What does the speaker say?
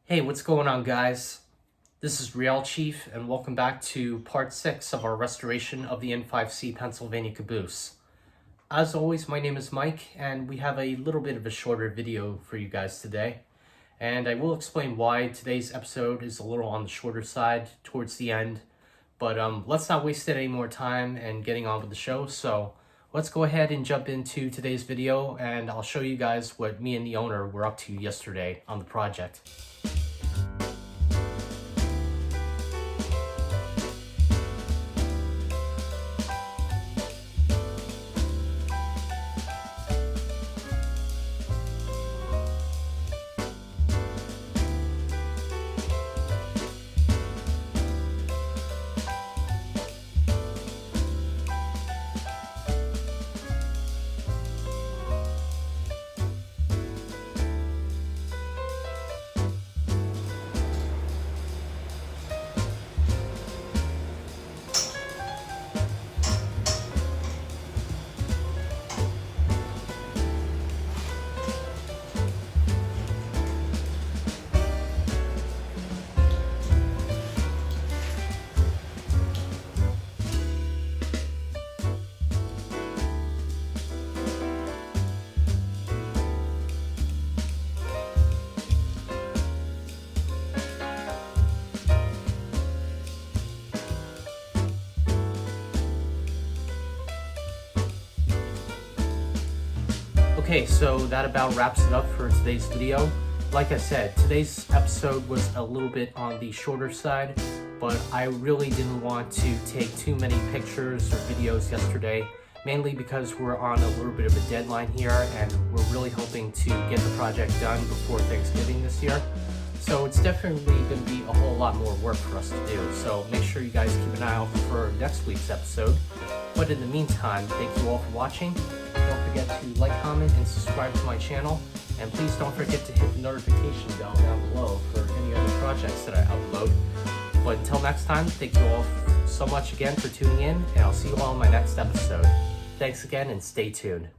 Hey, what's going on, guys? This is Real Chief, and welcome back to part 6 of our restoration of the N5C Pennsylvania Caboose. As always, my name is Mike, and we have a little bit of a shorter video for you guys today. And I will explain why today's episode is a little on the shorter side towards the end. But let's not waste any more time and getting on with the show. So let's go ahead and jump into today's video, and I'll show you guys what me and the owner were up to yesterday on the project. Okay, so that about wraps it up for today's video. Like I said, today's episode was a little bit on the shorter side, but I really didn't want to take too many pictures or videos yesterday, mainly because we're on a little bit of a deadline here, and we're really hoping to get the project done before Thanksgiving this year. So it's definitely going to be a whole lot more work for us to do, so make sure you guys keep an eye out for next week's episode. But in the meantime, thank you all for watching. Don't forget to like, comment, and subscribe to my channel. And please don't forget to hit the notification bell down below for any other projects that I upload. But until next time, thank you all so much again for tuning in, and I'll see you all in my next episode. Thanks again, and stay tuned.